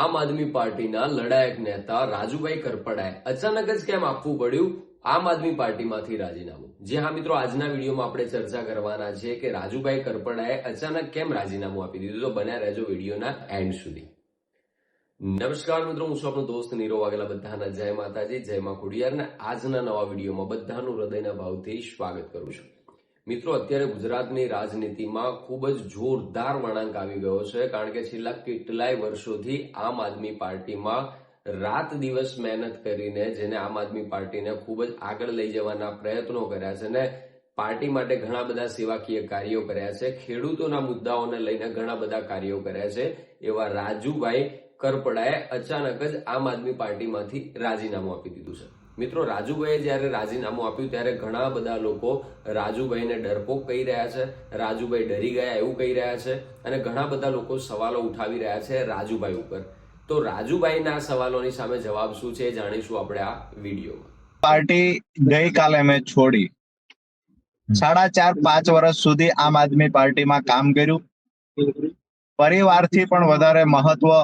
આમ આદમી પાર્ટીના લડાયક નેતા રાજુભાઈ કરપડાએ અચાનક જ કેમ આપવું પડ્યું આમ આદમી પાર્ટીમાંથી રાજીનામું? જી હા મિત્રો, આજના વિડીયોમાં આપણે ચર્ચા કરવાના છે કે રાજુભાઈ કરપડાએ અચાનક કેમ રાજીનામું આપી દીધું. તો બન્યા રહેજો વિડીયોના એન્ડ સુધી. નમસ્કાર મિત્રો, હું છું આપનો દોસ્ત નીરવ વાઘેલા. બધાના જય માતાજી, જય માં ખોડિયાર. ને આજના નવા વિડીયોમાં બધાનું હૃદયના ભાવથી સ્વાગત કરું છું. મિત્રો, અત્યારે ગુજરાતની રાજનીતિમાં ખૂબ જ જોરદાર વળાંક આવી ગયો છે, કારણ કે છેલ્લા કેટલાય વર્ષોથી આમ આદમી પાર્ટીમાં રાત દિવસ મહેનત કરીને જેને આમ આદમી પાર્ટીને ખૂબ જ આગળ લઈ જવાના પ્રયત્નો કર્યા છે ને પાર્ટી માટે ઘણા બધા સેવાકીય કાર્યો કર્યા છે, ખેડૂતોના મુદ્દાઓને લઈને ઘણા બધા કાર્યો કર્યા છે, એવા રાજુભાઈ કરપડાએ અચાનક જ આમ આદમી પાર્ટીમાંથી રાજીનામું આપી દીધું છે. મિત્રો, રાજુભાઈએ જયારે રાજીનામું આપ્યું ત્યારે ઘણા બધા લોકો રાજુભાઈને ડરપોક કહી રહ્યા છે, રાજુભાઈ ડરી ગયા એવું કહી રહ્યા છે, અને ઘણા બધા લોકો સવાલો ઉઠાવી રહ્યા છે રાજુભાઈ ઉપર. તો રાજુભાઈના સવાલોની સામે જવાબ શું છે એ જાણીશું આપણે આ વિડીયોમાં. પાર્ટી ગઈકાલે મેં છોડી. 4.5 વર્ષ સુધી આમ આદમી પાર્ટીમાં કામ કર્યું. પરિવારથી પણ વધારે મહત્વ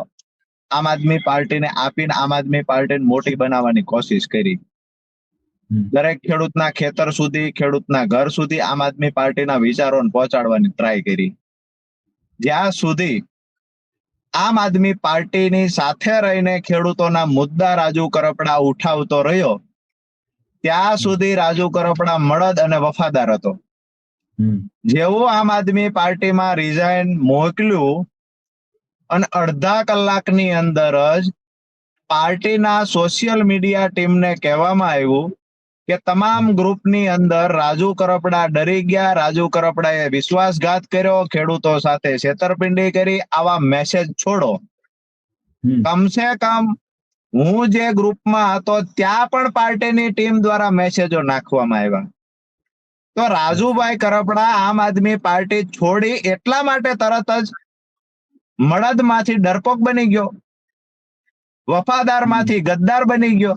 આમ આદમી પાર્ટીને આપીને આમ આદમી પાર્ટીને મોટી બનાવવાની કોશિશ કરી. દરેક ખેડૂતના ખેતર સુધી, ખેડૂતના ઘર સુધી આમ આદમી પાર્ટીના વિચારોને પહોંચાડવાની ટ્રાય કરી. જ્યાં સુધી આમ આદમી પાર્ટીની સાથે રહીને ખેડૂતોના મુદ્દા રાજુ કરપડા ઉઠાવતો રહ્યો, ત્યાં સુધી રાજુ કરપડા મળદ અને વફાદાર હતો. જેવું આમ આદમી પાર્ટીમાં રિઝાઇન મોકલ્યું અને અડધા કલાકની અંદર જ પાર્ટીના સોશિયલ મીડિયા ટીમને કહેવામાં આવ્યું કે તમામ ગ્રુપની અંદર રાજુ કરપડા ડરી ગયા, રાજુ કરપડાએ વિશ્વાસઘાત કર્યો, ખેડૂતો સાથે છેતરપિંડી કરી, આવા મેસેજ છોડો. કમસે કમ હું જે ગ્રુપમાં હતો ત્યાં પણ પાર્ટીની ટીમ દ્વારા મેસેજો નાખવામાં આવ્યા. તો રાજુભાઈ કરપડા આમ આદમી પાર્ટી છોડી એટલા માટે તરત જ મળદમાંથી ડરપોક બની ગયો, વફાદારમાંથી ગદ્દાર બની ગયો.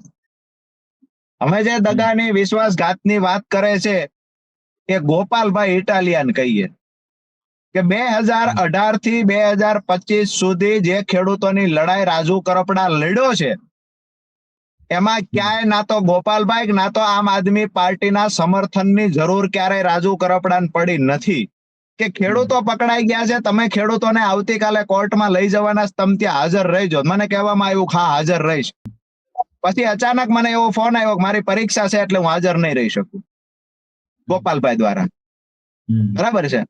અમે જે દગાની વિશ્વાસઘાતની વાત કરે છે એ ગોપાલભાઈ ઇટાલિયન કહીએ કે 2018 થી 2025 સુધી જે ખેડૂતોની લડાઈ રાજુ કરપડા લડ્યો છે એમાં ક્યાંય ના તો ગોપાલભાઈ ના તો આમ આદમી પાર્ટીના સમર્થનની જરૂર ક્યારેય રાજુ કરપડાને પડી નથી. કે ખેડૂતો પકડાઈ ગયા છે, તમે ખેડૂતોને આવતીકાલે કોર્ટમાં લઈ જવાના, તમે ત્યાં હાજર રહેજો. મને કહેવામાં આવ્યું હા હાજર રહીશ. પછી અચાનક મને એવો ફોન આવ્યો કે મારી પરીક્ષા છે એટલે હું હાજર નહીં રહી શકું, ગોપાલભાઈ દ્વારા. બરાબર છે.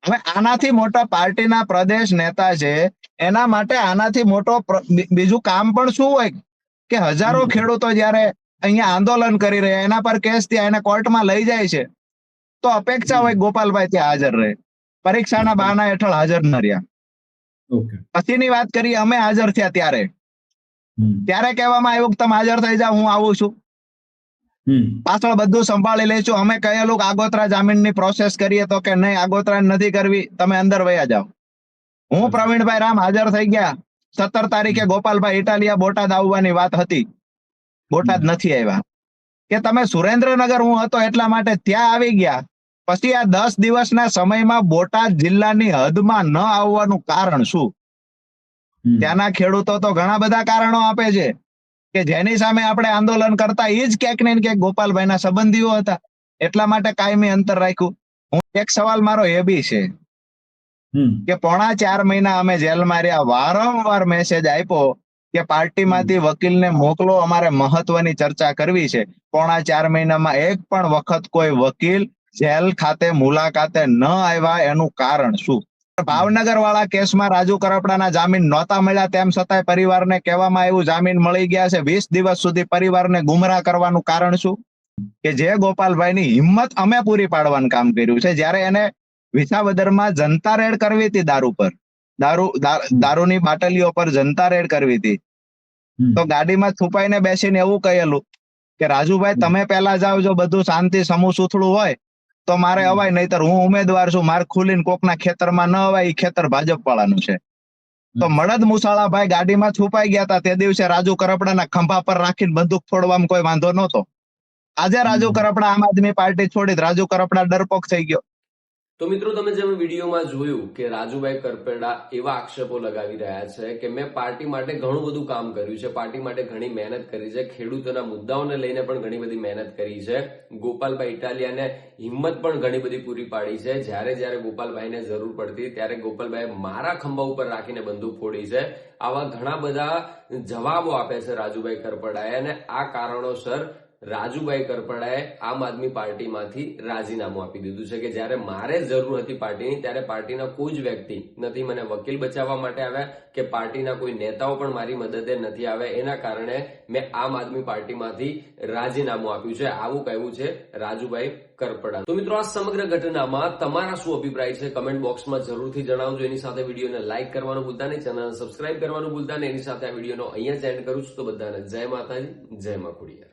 હવે આનાથી મોટા પાર્ટીના પ્રદેશ નેતા છે, એના માટે આનાથી મોટો બીજું કામ પણ શું હોય કે હજારો ખેડૂતો જયારે અહીંયા આંદોલન કરી રહ્યા, એના પર કેસ ત્યાં એને કોર્ટમાં લઈ જાય છે, તો અપેક્ષા હોય ગોપાલભાઈ ત્યાં હાજર રહે. પરીક્ષાના બહાના હેઠળ હાજર ન રહ્યા. પછીની વાત કરીએ, અમે હાજર થયા ત્યારે કહેવામાં આવ્યું કે તમે હાજર થઈ જાઓ, હું આવું છું, પાછળ બધું સંભાળી લઈશું. અમે કહેલું કે આગોતરા જામીનની પ્રોસેસ કરીએ, તો કે નહીં, આગોતરા નથી કરવી, તમે અંદર વયા જાઓ. હું પ્રવીણભાઈ રામ હાજર થઈ ગયા. 17 તારીખે ગોપાલભાઈ ઇટાલિયા બોટાદ આવવાની વાત હતી, બોટાદ નથી આવ્યા. કે તમે સુરેન્દ્રનગર હું હતો એટલા માટે ત્યાં આવી ગયા. પછી આ 10 દિવસના સમયમાં બોટાદ જિલ્લાની હદમાં ન આવવાનું કારણ શું? ત્યાંના ખેડૂતો તો ઘણા બધા કારણો આપે છે કે જેની સામે આપણે આંદોલન કરતા એ જ ક્યાંક ને ક્યાંક ગોપાલભાઈના સંબંધીઓ હતા, એટલા માટે કાયમી અંતર રાખ્યું. એક સવાલ મારો એ બી છે કે 4.5 મહિના અમે જેલમાં રહ્યા, વારંવાર મેસેજ આપ્યો કે પાર્ટીમાંથી વકીલને મોકલો, અમારે મહત્વની ચર્ચા કરવી છે. 4.5 મહિનામાં એક પણ વખત કોઈ વકીલ જેલ ખાતે મુલાકાતે ન આવ્યા, એનું કારણ શું? ભાવનગર વાળા કેસમાં રાજુ કરપડાના જામીન નહોતા મળ્યા, તેમ છતાંય પરિવારને કહેવામાં આવ્યું જામીન મળી ગયા છે. 20 દિવસ સુધી પરિવારને ગુમરાહ કરવાનું કારણ શું? કે જે ગોપાલભાઈની હિંમત અમે પૂરી પાડવાનું કામ કર્યું છે. જયારે એને વિસાવદરમાં જનતા રેડ કરવી હતી, દારૂની બાટલીઓ પર જનતા રેડ કરવી હતી, તો ગાડીમાં છુપાઈને બેસીને એવું કહેલું કે રાજુભાઈ તમે પહેલા જાઓ, જો બધું શાંતિ સમૂહ સુથળું હોય તો મારે અવાય, નહીતર હું ઉમેદવાર છું, મારે ખુલીને કોકના ખેતરમાં ન અવાય, એ ખેતર ભાજપ વાળાનું છે. તો મળદ મુસાળાભાઈ ગાડીમાં છુપાઈ ગયા હતા. તે દિવસે રાજુ કરપડાના ખંભા પર રાખીને બંદૂક ફોડવામાં કોઈ વાંધો નહોતો. આજે રાજુ કરપડા આમ આદમી પાર્ટી છોડી રાજુ કરપડા ડરપોક થઈ ગયો. તો મિત્રો તમે જેમ વિડીયોમાં જોયું કે રાજુભાઈ કરપડા એવા આક્ષેપો લગાવી રહ્યા છે કે મેં પાર્ટી માટે ઘણું બધું કામ કર્યું છે, પાર્ટી માટે ઘણી મહેનત કરી છે, ખેડૂતોના મુદ્દાઓને લઈને પણ ઘણી બધી મહેનત કરી છે, ગોપાલભાઈ ઇટાલિયાને હિંમત પણ ઘણી બધી પૂરી પાડી છે, જ્યારે ગોપાલભાઈને જરૂર પડતી ત્યારે ગોપાલભાઈએ મારા ખંભા ઉપર રાખીને બંદૂક ફોડી છે. આવા ઘણા બધા જવાબો આપે છે રાજુભાઈ કરપડાએ અને આ કારણોસર રાજુભાઈ કરપડાએ આમ આદમી પાર્ટીમાંથી રાજીનામું આપી દીધું છે કે જ્યારે મારે જરૂર હતી પાર્ટીની ત્યારે પાર્ટીના કોઈ જ વ્યક્તિ નથી મને વકીલ બચાવવા માટે આવ્યા કે પાર્ટીના કોઈ નેતાઓ પણ મારી મદદે નથી આવ્યા. એના કારણે મેં આમ આદમી પાર્ટીમાંથી રાજીનામું આપ્યું છે, આવું કહેવું છે રાજુભાઈ કરપડા. તો મિત્રો આ સમગ્ર ઘટનામાં તમારા શું અભિપ્રાય છે કમેન્ટ બોક્સમાં જરૂરથી જણાવજો. એની સાથે વિડીયોને લાઇક કરવાનું ભૂલતા નહીં, ચેનલને સબસ્ક્રાઇબ કરવાનું ભૂલતા નહીં. એની સાથે આ વિડીયોનો અહીંયા જ એન્ડ કરું છું. તો બધાને જય માતાજી, જય મા ખોડિયાર.